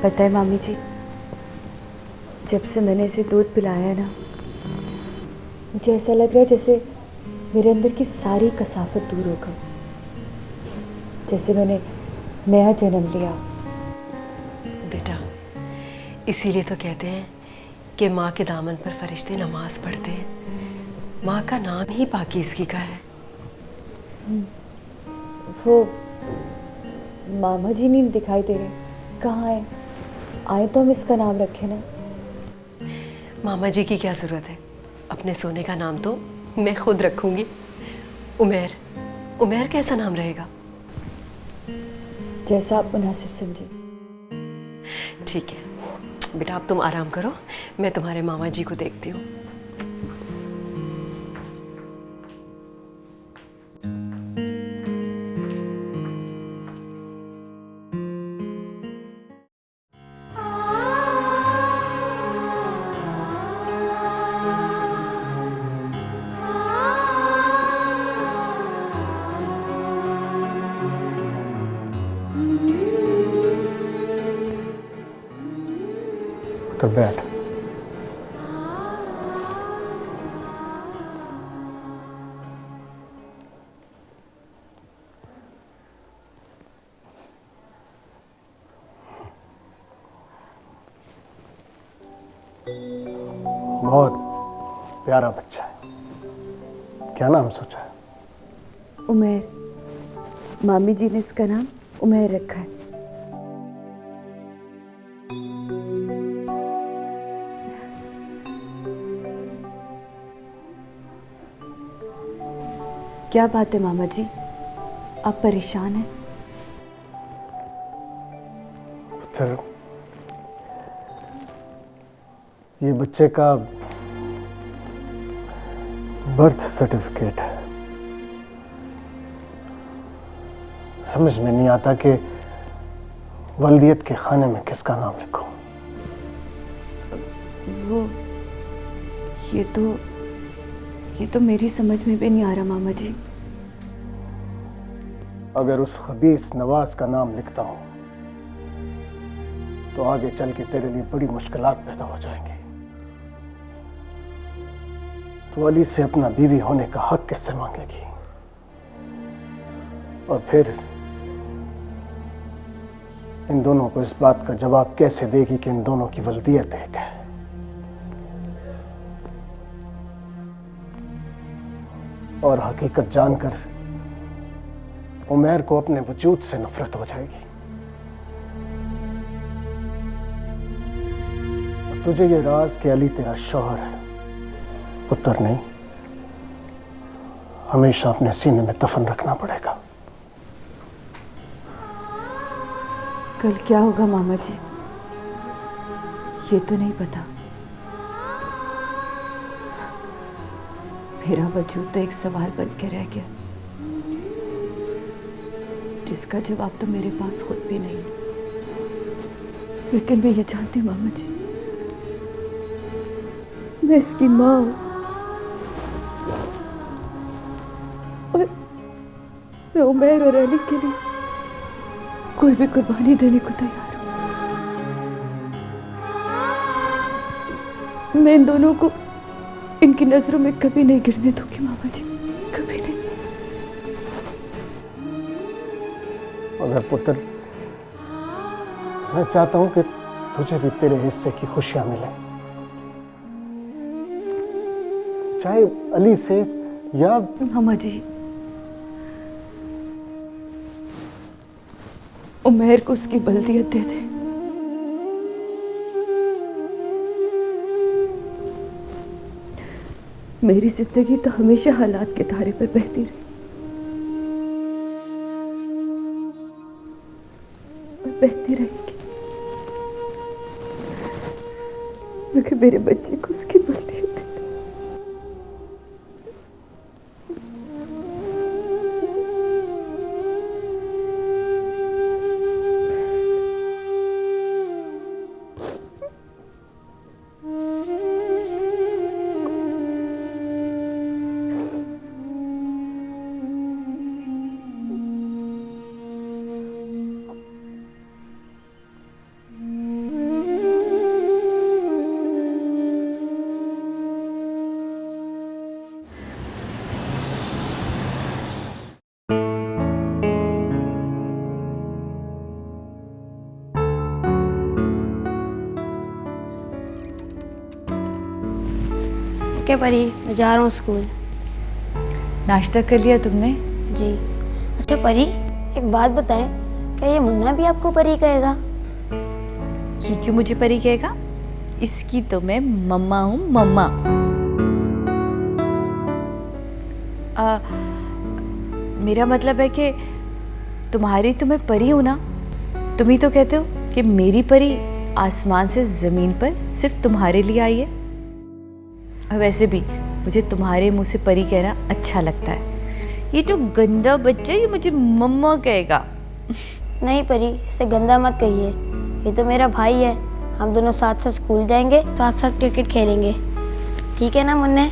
पता है मामी जी, जब से मैंने इसे दूध पिलाया है ना, मुझे ऐसा लग रहा है जैसे मेरे अंदर की सारी कसावट दूर हो गई, जैसे मैंने नया जन्म लिया। बेटा, इसीलिए तो कहते हैं कि माँ के दामन पर फरिश्ते नमाज पढ़ते हैं। माँ का नाम ही पाकीज़गी का है। वो मामा जी नहीं दिखाई दे रहे, कहाँ है? आए तो हम इसका नाम रखें ना। मामा जी की क्या ज़रूरत है, अपने सोने का नाम तो मैं खुद रखूँगी। उमेर। उमेर कैसा नाम रहेगा? जैसा आप मुनासिब समझे। ठीक है बेटा, अब तुम आराम करो, मैं तुम्हारे मामा जी को देखती हूँ। तो बैठ। बहुत प्यारा बच्चा है। क्या नाम सोचा है? उमेर। मामी जी ने इसका नाम उमेर रखा है। क्या बात है मामा जी, आप परेशान हैं? पुत्र, ये बच्चे का बर्थ सर्टिफिकेट है। समझ में नहीं आता कि वल्दियत के खाने में किसका नाम लिखूं। वो ये तो मेरी समझ में भी नहीं आ रहा मामा जी। अगर उस खबीस नवाज का नाम लिखता हूं तो आगे चल के तेरे लिए बड़ी मुश्किलात पैदा हो जाएंगी। तो अली से अपना बीवी होने का हक कैसे मांगेगी? और फिर इन दोनों को इस बात का जवाब कैसे देगी कि इन दोनों की वल्दियत एक है? और हकीकत जानकर उमैर को अपने वजूद से नफरत हो जाएगी। और तुझे ये राज कि अली तेरा शौहर है, पुत्र नहीं, हमेशा अपने सीने में दफन रखना पड़ेगा। कल क्या होगा मामा जी, ये तो नहीं पता। मेरा वजूद तो एक सवाल बन के रह गया, जिसका जवाब तो मेरे पास खुद भी नहीं। लेकिन मैं ये जानती हूँ मामा जी, मैं इसकी माँ हूँ और मैं उमैर और अली के लिए कोई भी कुर्बानी देने को तैयार हूँ। मैं इन दोनों को इनकी नजरों में कभी नहीं गिरने दूंगी मामा जी, कभी नहीं। मगर पुत्र, मैं चाहता हूं कि तुझे भी तेरे हिस्से की खुशियां मिले, चाहे अली से या मामा जी, उमैर को उसकी बल्दियत दे दे। मेरी जिंदगी तो हमेशा हालात के धारे पर बहती रही और बहती रहेगी, मगर मेरे बच्चे को उसकी बल्दियत दे दे। ठीक है परी, मैं जा रहा हूँ स्कूल। नाश्ता कर लिया तुमने? जी। अच्छा परी, एक बात बताएं, क्या ये मुन्ना भी आपको परी कहेगा? ये क्यों मुझे परी कहेगा? इसकी तो मैं मम्मा हूँ, मम्मा। मेरा मतलब है कि तुम्हें परी हूँ ना। तुम ही तो कहते हो कि मेरी परी आसमान से ज़मीन पर सिर्फ तुम्हारे लिए आई है। और वैसे भी मुझे तुम्हारे मुंह से परी कहना अच्छा लगता है। ये जो गंदा बच्चा ये मुझे मम्मा कहेगा। नहीं परी, इसे गंदा मत कहिए, ये तो मेरा भाई है। हम दोनों साथ साथ स्कूल जाएंगे, साथ साथ क्रिकेट खेलेंगे, ठीक है ना मुन्ने?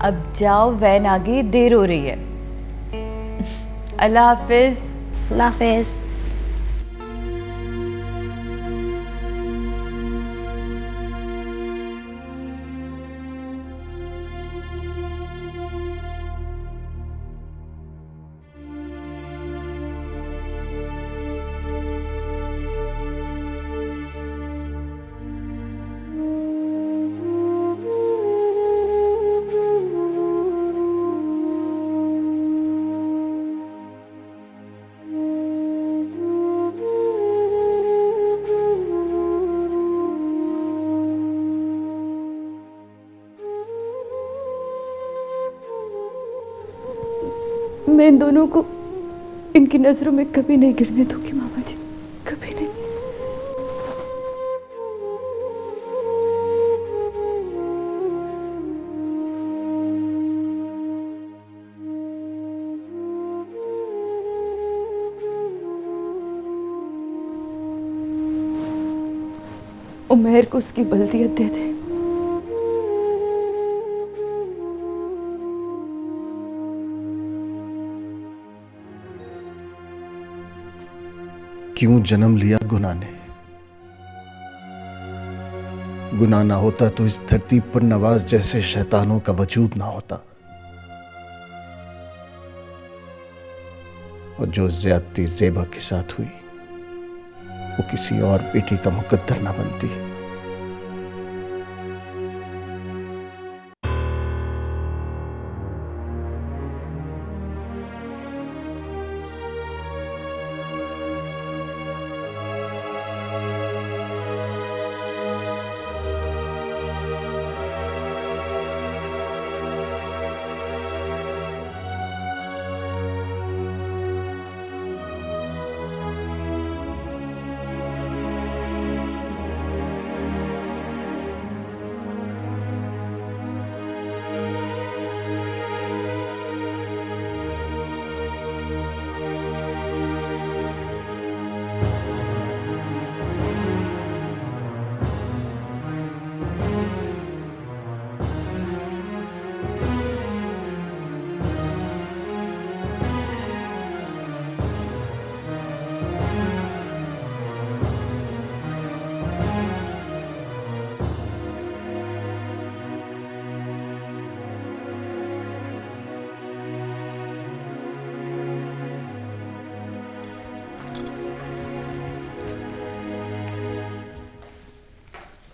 अब जाओ, वैन आ गई, देर हो रही है। अल्लाह हाफिज। अल्लाह हाफिज। मैं इन दोनों को इनकी नजरों में कभी नहीं गिरने दूंगी मामा जी, कभी नहीं। उमैर को उसकी बल्दियत दे दे। क्यों जन्म लिया गुनाह ने? गुनाह ना होता तो इस धरती पर नवाज जैसे शैतानों का वजूद ना होता, और जो ज्यादती ज़ेबा के साथ हुई वो किसी और बेटी का मुकद्दर ना बनती।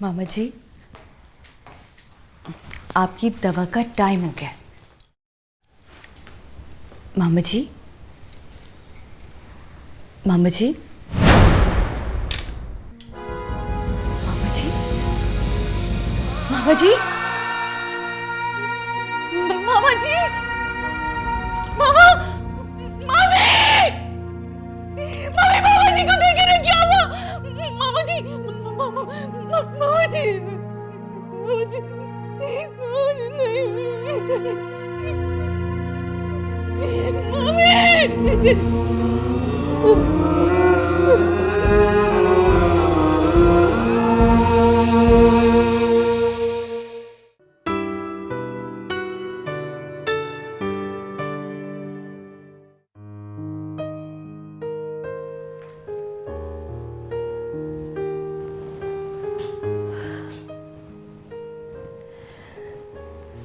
मामा जी, आपकी दवा का टाइम हो गया। मामा जी, मामा जी, मामा जी, मामा जी, मामा जी, मामा, मामी, मामी, मामा जी को देखे ना, क्या हुआ? मामा जी, मामा जी, मामा जी, मामा जी नहीं, मामी।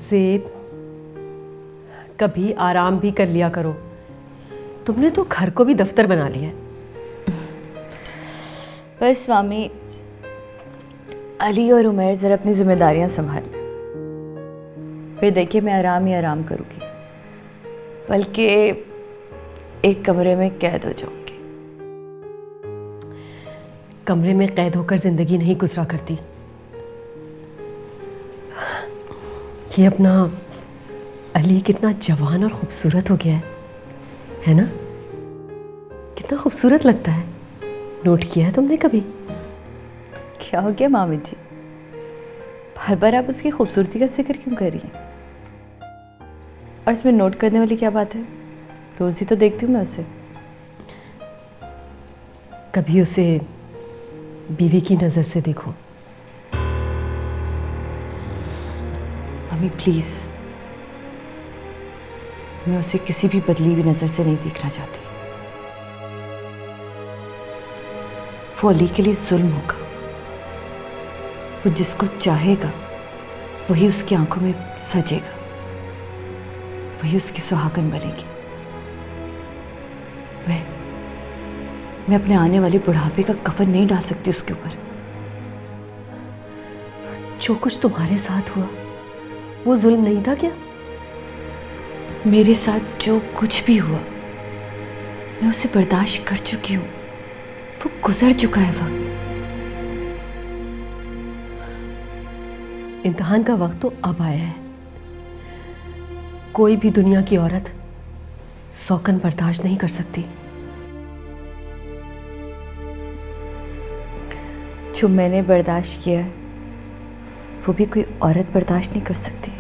ज़ेब, कभी आराम भी कर लिया करो। तुमने तो घर को भी दफ्तर बना लिया है। बस मामी, अली और उमैर जरा अपनी जिम्मेदारियां संभाल। फिर देखिए मैं आराम ही आराम करूँगी, बल्कि एक कमरे में कैद हो जाऊँगी। कमरे में कैद होकर जिंदगी नहीं गुजरा करती। ये अपना अली कितना जवान और खूबसूरत हो गया है ना? कितना खूबसूरत लगता है। नोट किया है तुमने कभी? क्या हो गया मामी जी, बार बार आप उसकी खूबसूरती का जिक्र क्यों कर रही हैं? और इसमें नोट करने वाली क्या बात है? रोज ही तो देखती हूँ मैं उसे। कभी उसे बीवी की नज़र से देखो। मम्मी प्लीज़, मैं उसे किसी भी बदली हुई नज़र से नहीं देखना चाहती। वो अली के लिए जुल्म होगा। वो जिसको चाहेगा वही उसकी आंखों में सजेगा, वही उसकी सुहागन बनेगी। मैं अपने आने वाले बुढ़ापे का कफन नहीं डाल सकती उसके ऊपर। जो कुछ तुम्हारे साथ हुआ वो जुल्म नहीं था क्या? मेरे साथ जो कुछ भी हुआ मैं उसे बर्दाश्त कर चुकी हूँ। वो गुजर चुका है वक्त। इम्तिहान का वक्त तो अब आया है। कोई भी दुनिया की औरत सौकन बर्दाश्त नहीं कर सकती। जो मैंने बर्दाश्त किया है वो भी कोई औरत बर्दाश्त नहीं कर सकती,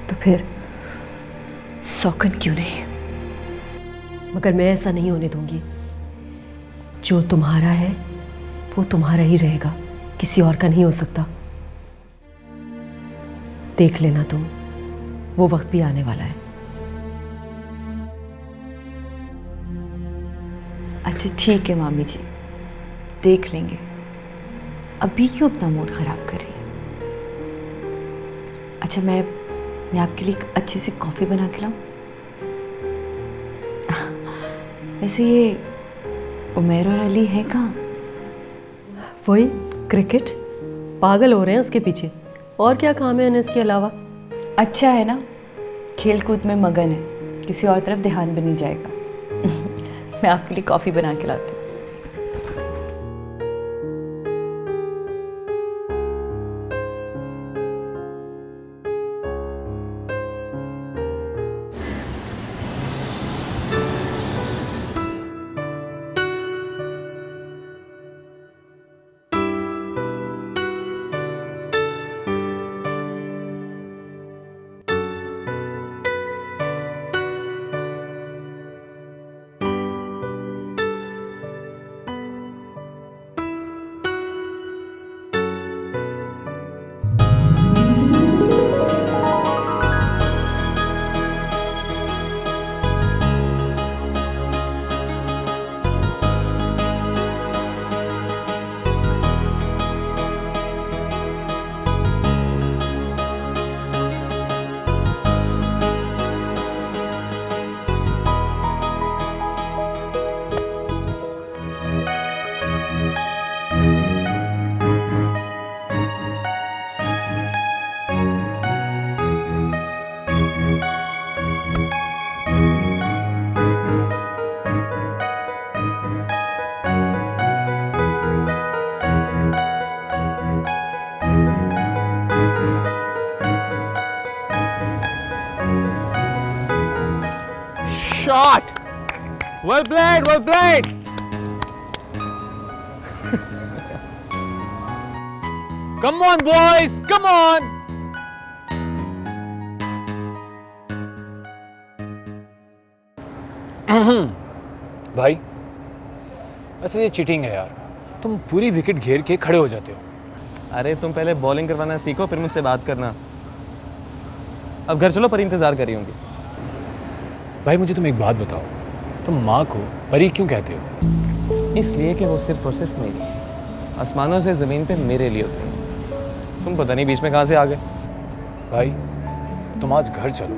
तो फिर सौकन क्यों नहीं? मगर मैं ऐसा नहीं होने दूंगी। जो तुम्हारा है वो तुम्हारा ही रहेगा, किसी और का नहीं हो सकता। देख लेना तुम, वो वक्त भी आने वाला है। अच्छा ठीक है मामी जी, देख लेंगे। अभी क्यों अपना मूड खराब कर रही है? अच्छा मैं आपके लिए एक अच्छी सी कॉफ़ी बना के लाऊं? वैसे ये उमैर और अली हैं कहाँ? वही क्रिकेट, पागल हो रहे हैं उसके पीछे। और क्या काम है इन्हें इसके अलावा? अच्छा है ना, खेल कूद में मगन है, किसी और तरफ ध्यान भी नहीं जाएगा। मैं आपके लिए कॉफ़ी बना के लाती हूँ। Shot! Well played, well played! Come on, boys, come on! भाई, वैसे ये चीटिंग है यार। तुम पूरी विकेट घेर के खड़े हो जाते हो। अरे तुम पहले बॉलिंग करवाना सीखो, फिर मुझसे बात करना। अब घर चलो, परी इंतजार कर रही होंगी। भाई मुझे तुम एक बात बताओ, तुम माँ को परी क्यों कहते हो? इसलिए कि वो सिर्फ और सिर्फ मेरी, आसमानों से ज़मीन पे मेरे लिए होती है। तुम पता नहीं बीच में कहाँ से आ गए। भाई तुम आज घर चलो,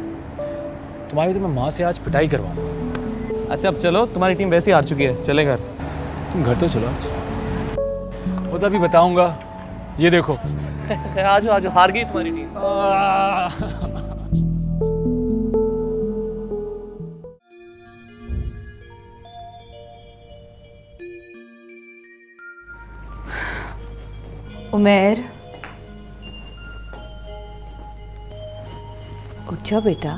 तुम्हारी तो मैं माँ से आज पिटाई करवाऊंगा। अच्छा अब चलो, तुम्हारी टीम वैसे ही हार चुकी है, चले घर। तुम घर तो चलो आज। वो तो अभी बताऊंगा, ये देखो। आज आज हार गई तुम्हारी टीम। उमेर, उठ जाओ बेटा।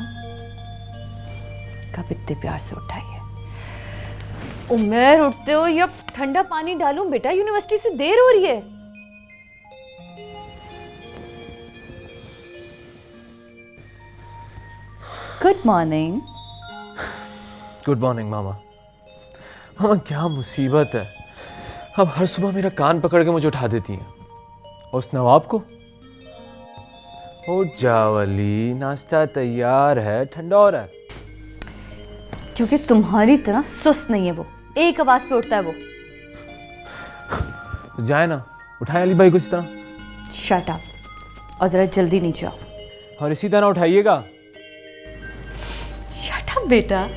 कब इतने प्यार से उठाई है? उमेर उठते हो या ठंडा पानी डालूं बेटा? यूनिवर्सिटी से देर हो रही है। Good morning. गुड मॉर्निंग मामा। मामा क्या मुसीबत है, अब हर सुबह मेरा कान पकड़ के मुझे उठा देती हैं। और उस नवाब को, उठ जाओ अली, नाश्ता तैयार है, ठंडा हो रहा है। क्योंकि तुम्हारी तरह सुस्त नहीं है वो, एक आवाज पे उठता है वो। तो जाए ना, उठाए अली भाई को इस तरह। शट अप और जरा जल्दी नीचे आओ। और इसी तरह उठाइएगा। शट अप बेटा।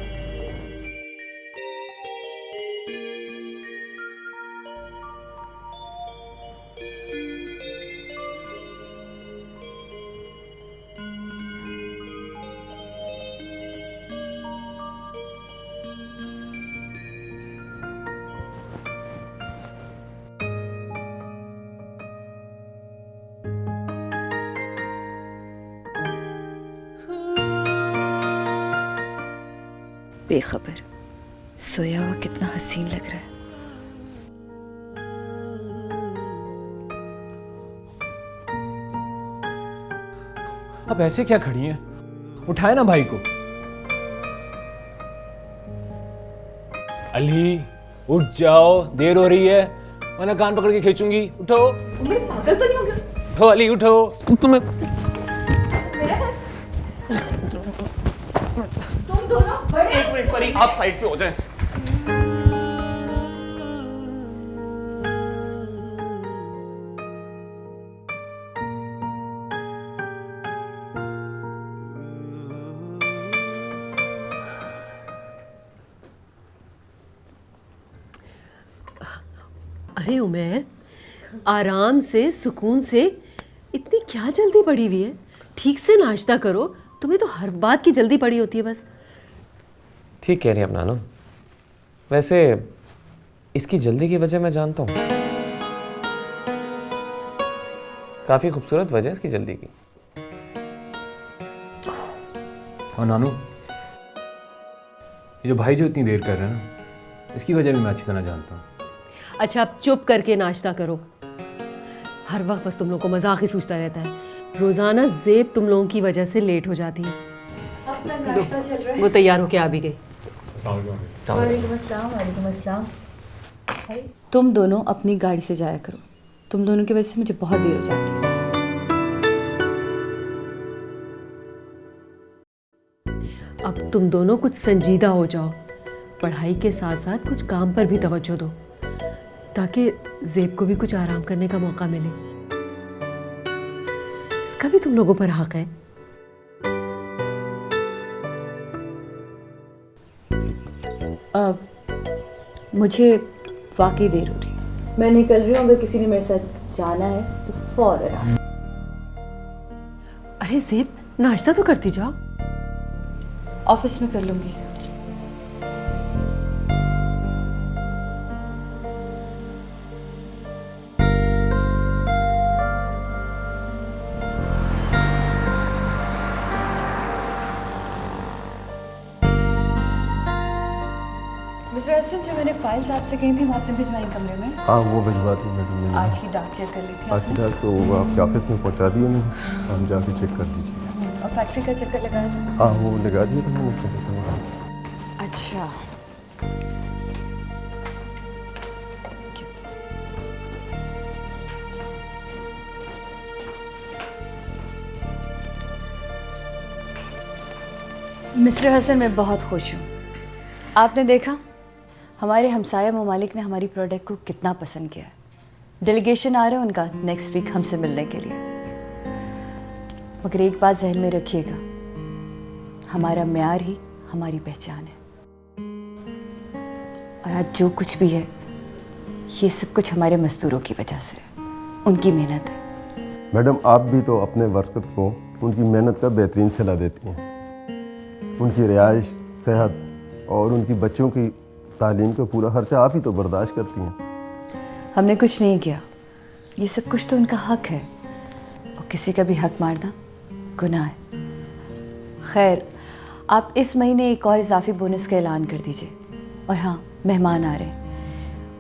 बेखबर सोया हुआ कितना हसीन लग रहा है। अब ऐसे क्या खड़ी हैं? उठाए ना भाई को। अली उठ जाओ, देर हो रही है, वरना कान पकड़ के खींचूंगी। उठो। पागल तो नहीं हो गया? उठो अली, उठो। तुम्हें तुम दोनों बड़े। एक मिनट परी, आप साइड पे हो जाएं। अरे उमेर, आराम से, सुकून से, इतनी क्या जल्दी पड़ी हुई है? ठीक से नाश्ता करो, तुम्हें तो हर बात की जल्दी पड़ी होती है बस। ठीक कह रही है अपना ना। वैसे इसकी जल्दी की वजह मैं जानता हूँ, काफी खूबसूरत वजह है इसकी जल्दी की। और नानू, ये जो भाई जो इतनी देर कर रहे हैं ना, इसकी वजह भी मैं अच्छी तरह जानता हूँ। अच्छा अब चुप करके नाश्ता करो। हर वक्त बस तुम लोगों को मजाक ही सूझता रहता है। रोजाना ज़ेब तुम लोगों की वजह से लेट हो जाती है। अपना नाश्ता चल रहा है। वो तैयार होके आ भी गई। वालेकुम अस्सलाम। वालेकुम अस्सलाम। तुम दोनों अपनी गाड़ी से जाया करो, तुम दोनों की वजह से मुझे बहुत देर हो जाती है। अब तुम दोनों कुछ संजीदा हो जाओ, पढ़ाई के साथ साथ कुछ काम पर भी तवज्जो दो, ताकि ज़ेब को भी कुछ आराम करने का मौका मिले। इसका भी तुम लोगों पर हक है। मुझे वाकई देर हो रही है, मैं निकल रही हूँ। अगर किसी ने मेरे साथ जाना है तो फौरन आ जाओ। अरे ज़ेब, नाश्ता तो करती जाओ। ऑफिस में कर लूँगी। मिस्टर हसन, जो मैंने फाइल्स आपसे कही थी वो आपने भिजवाई कमरे में? हाँ वो भिजवा दी मैडम। आज की डाक चेक कर ली थी आज की डाक तो वो आपके ऑफिस में पहुंचा दिए मैंने, हम जाके चेक कर दीजिए। और फैक्ट्री का चक्कर लगाया था? हाँ वो लगा दिया था मैंने, सुबह से वहाँ। अच्छा, मिस्टर हसन, मैं बहुत खुश हूँ। आपने देखा हमारे हमसाया ममालिक ने हमारी प्रोडक्ट को कितना पसंद किया है। डेलीगेशन आ रहा है उनका नेक्स्ट वीक हमसे मिलने के लिए। मगर एक बात जहन में रखिएगा, हमारा म्यार ही हमारी पहचान है। और आज जो कुछ भी है ये सब कुछ हमारे मजदूरों की वजह से है, उनकी मेहनत है। मैडम आप भी तो अपने वर्कर्स को उनकी मेहनत का बेहतरीन सलाह देती हैं। उनकी रिहाइश, सेहत और उनकी बच्चों की तालीम का पूरा खर्चा आप ही तो बर्दाश्त करती हैं। हमने कुछ नहीं किया, ये सब कुछ तो उनका हक है और किसी का भी हक मारना गुनाह है। खैर, आप इस महीने एक और इजाफी बोनस का ऐलान कर दीजिए। और हाँ, मेहमान आ रहे हैं,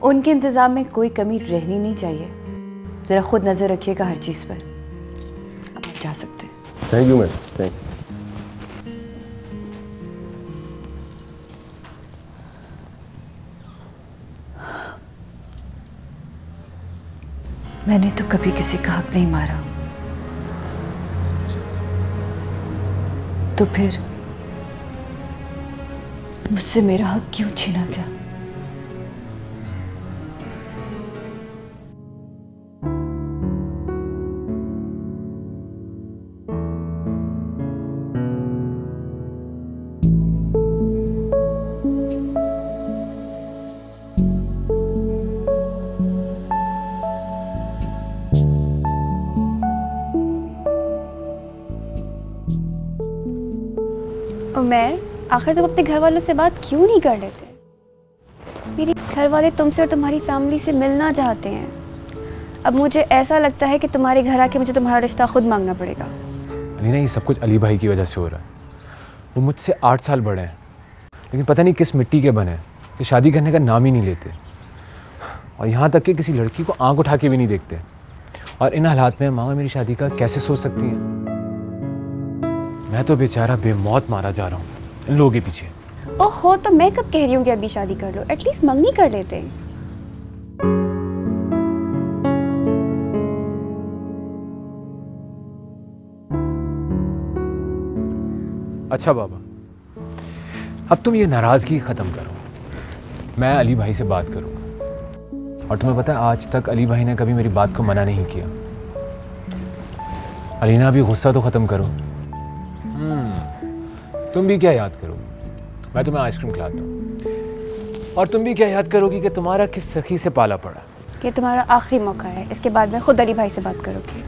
उनके इंतज़ाम में कोई कमी रहनी नहीं चाहिए। ज़रा खुद नज़र रखिएगा हर चीज़ पर। अब आप जा सकते हैं। Thank you madam, thank you. मैंने तो कभी किसी का हक नहीं मारा, तो फिर मुझसे मेरा हक क्यों छीना गया? उमर, आखिर तुम अपने घर वालों से बात क्यों नहीं कर लेते? मेरे घर वाले तुमसे और तुम्हारी फैमिली से मिलना चाहते हैं। अब मुझे ऐसा लगता है कि तुम्हारे घर आके मुझे तुम्हारा रिश्ता खुद मांगना पड़ेगा। अलीना, ये सब कुछ अली भाई की वजह से हो रहा है। वो मुझसे 8 साल बड़े हैं, लेकिन पता नहीं किस मिट्टी के बने कि शादी करने का नाम ही नहीं लेते, और यहाँ तक कि किसी लड़की को आंख उठा के भी नहीं देखते। और इन हालात में मामा मेरी शादी का कैसे सोच सकती हैं? मैं तो बेचारा बेमौत मारा जा रहा हूँ इन लोगों के पीछे। ओहो, तो मैं कब कह रही हूँ कि अभी शादी कर लो? एटलीस्ट मंगनी कर लेते। अच्छा बाबा, अब तुम ये नाराज़गी ख़त्म करो। मैं अली भाई से बात करूँगा। और तुम्हें पता है, आज तक अली भाई ने कभी मेरी बात को मना नहीं किया। अलीना, अभी गुस्सा तो ख़त्म करो। तुम भी क्या याद करोगी? मैं तुम्हें आइसक्रीम खिलाता हूँ। और तुम भी क्या याद करोगी कि तुम्हारा किस सखी से पाला पड़ा। ये तुम्हारा आखिरी मौका है, इसके बाद मैं खुद अली भाई से बात करूँगी।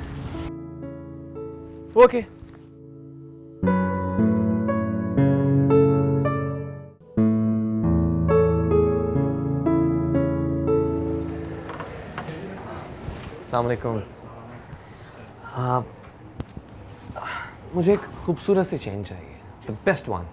ओके। अस्सलाम वालेकुम। हाँ, मुझे एक खूबसूरत सी चेन चाहिए, the best one.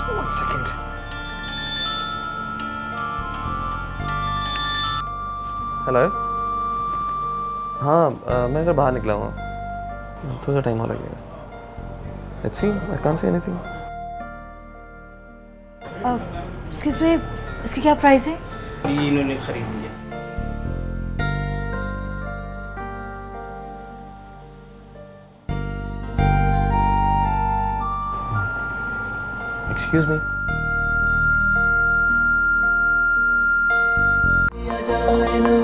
One second. Hello. हाँ, मैं जरा बाहर निकला हूँ, थोड़ा टाइम और लगेगा। Let's see, I can't see anything. Excuse me, इसकी क्या प्राइस है? ये इन्होंने खरीद लिया। Excuse me. जाए ना